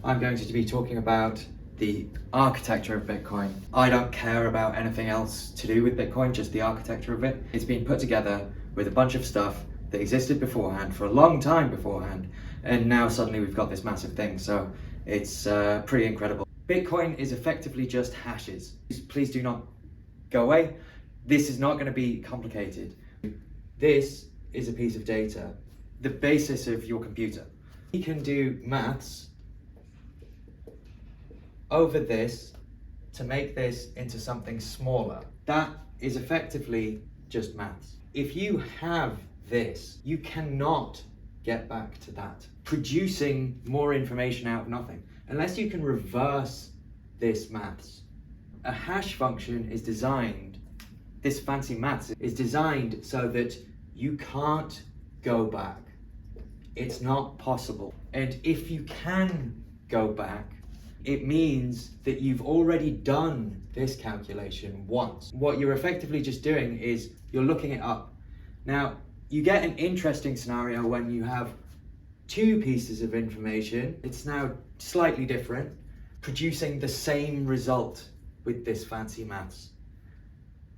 I'm going to be talking about the architecture of Bitcoin. I don't care about anything else to do with Bitcoin, just the architecture of it. It's been put together with a bunch of stuff that existed beforehand for a long time beforehand, and now suddenly we've got this massive thing, so it's pretty incredible. Bitcoin is effectively just hashes. Please do not go away. This is not going to be complicated. This is a piece of data, the basis of your computer. You can do maths over this to make this into something smaller. That is effectively just maths. If you have this, you cannot get back to that. Producing more information out of nothing, unless you can reverse this maths. A hash function is designed, this fancy maths is designed so that you can't go back. It's not possible. And if you can go back, it means that you've already done this calculation once. What you're effectively just doing is you're looking it up. Now, you get an interesting scenario when you have two pieces of information. It's now slightly different, producing the same result with this fancy maths.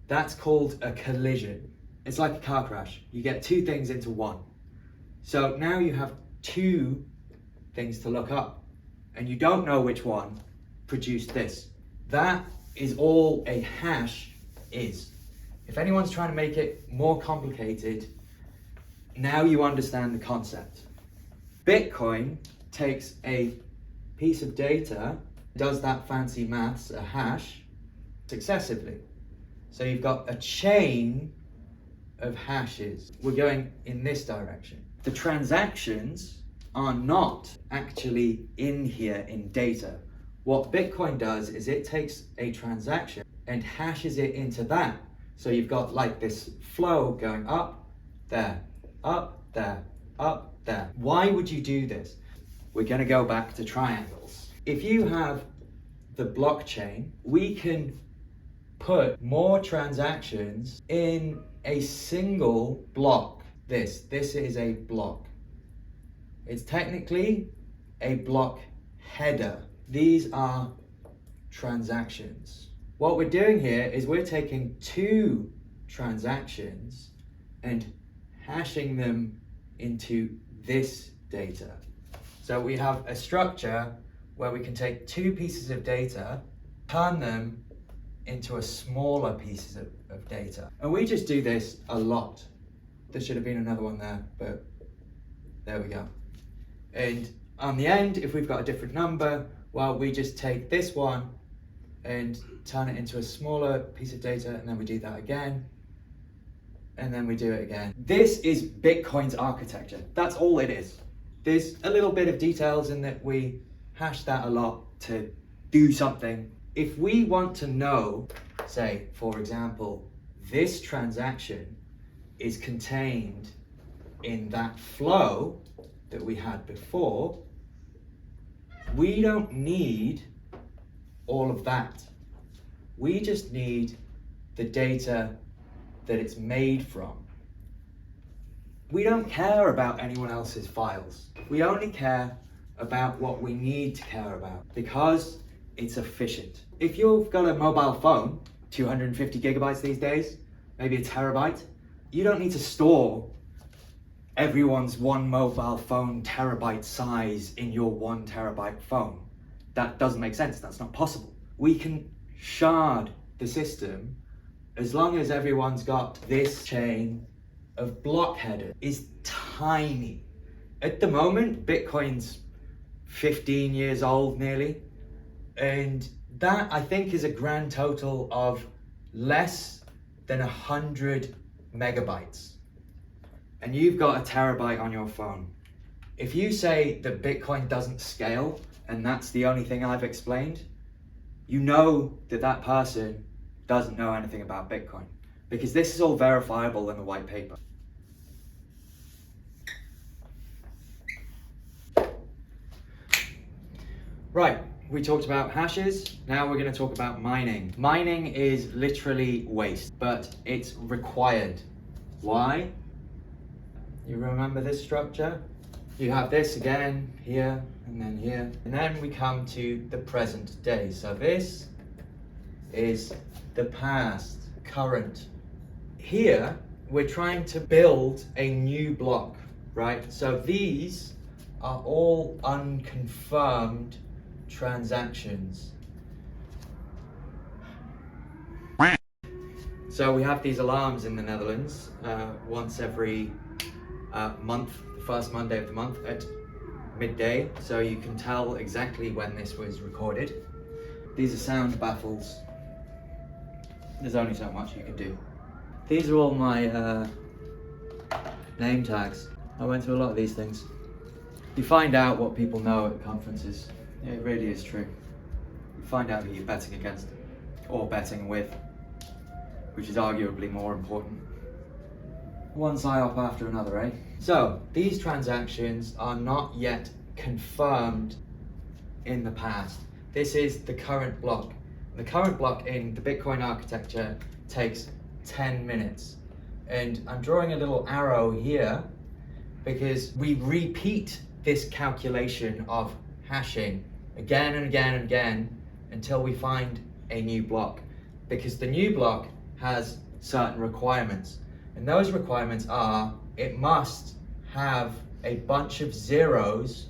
That's called a collision. It's like a car crash. You get two things into one. So now you have two things to look up, and you don't know which one produced this. That is all a hash is. If anyone's trying to make it more complicated, now you understand the concept. Bitcoin takes a piece of data, does that fancy maths, a hash, successively. So you've got a chain of hashes. We're going in this direction. The transactions are not actually in here in data. What Bitcoin does is it takes a transaction and hashes it into that. So you've got like this flow going up, there, up, there, up, there. Why would you do this? We're going to go back to triangles. If you have the blockchain, we can put more transactions in a single block. This is a block. It's technically a block header. These are transactions. What we're doing here is we're taking two transactions and hashing them into this data. So we have a structure where we can take two pieces of data, turn them into a smaller pieces of data. And we just do this a lot. There should have been another one there, but there we go. And on the end, if we've got a different number, well, we just take this one and turn it into a smaller piece of data, and then we do that again, and then we do it again. This is Bitcoin's architecture. That's all it is. There's a little bit of details in that we hash that a lot to do something. If we want to know, say, for example, this transaction is contained in that flow that we had before, we don't need all of that. We just need the data that it's made from. We don't care about anyone else's files. We only care about what we need to care about because it's efficient. If you've got a mobile phone, 250 gigabytes these days, maybe a terabyte, you don't need to store everyone's one mobile phone terabyte size in your 1 terabyte phone. That doesn't make sense. That's not possible. We can shard the system as long as everyone's got this chain of block headers. Is tiny. At the moment, Bitcoin's 15 years old nearly, and that I think is a grand total of less than 100 megabytes. And you've got a terabyte on your phone. If you say that Bitcoin doesn't scale, and that's the only thing I've explained, you know that that person doesn't know anything about Bitcoin, because this is all verifiable in the white paper. Right, we talked about hashes, now we're going to talk about mining. Mining is literally waste, but it's required. Why? You remember this structure? You have this again, here, and then here. And then we come to the present day. So this is the past, current. Here, we're trying to build a new block, right? So these are all unconfirmed transactions. So we have these alarms in the Netherlands once every month, the first Monday of the month at midday, so you can tell exactly when this was recorded. These are sound baffles. There's only so much you can do. These are all my name tags. I went to a lot of these things. You find out what people know at conferences. It really is true. You find out who you're betting against or betting with, which is arguably more important. One psyop after another, eh? So, these transactions are not yet confirmed in the past. This is the current block. The current block in the Bitcoin architecture takes 10 minutes. And I'm drawing a little arrow here because we repeat this calculation of hashing again and again and again until we find a new block. Because the new block has certain requirements. And those requirements are, it must have a bunch of zeros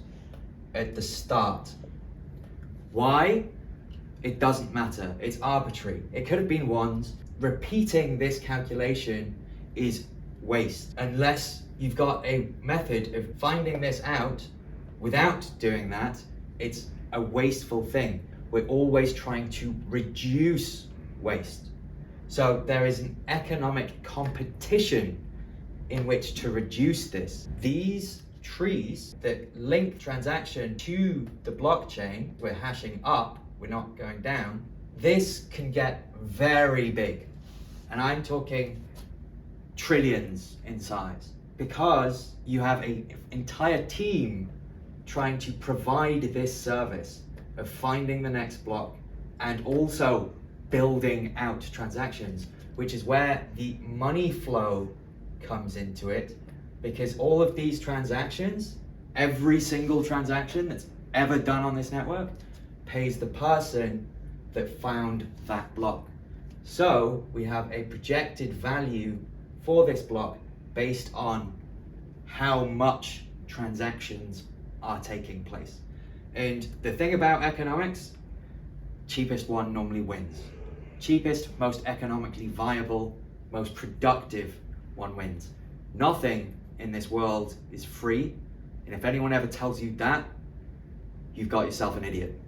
at the start. Why? It doesn't matter. It's arbitrary. It could have been ones. Repeating this calculation is waste unless you've got a method of finding this out without doing that. It's a wasteful thing. We're always trying to reduce waste. So there is an economic competition in which to reduce this. These trees that link transaction to the blockchain, we're hashing up, we're not going down. This can get very big. And I'm talking trillions in size because you have an entire team trying to provide this service of finding the next block and also building out transactions, which is where the money flow comes into it, because all of these transactions, every single transaction that's ever done on this network pays the person that found that block. So we have a projected value for this block based on how much transactions are taking place. And the thing about economics, cheapest one normally wins. Cheapest, most economically viable, most productive one wins. Nothing in this world is free, and if anyone ever tells you that, you've got yourself an idiot.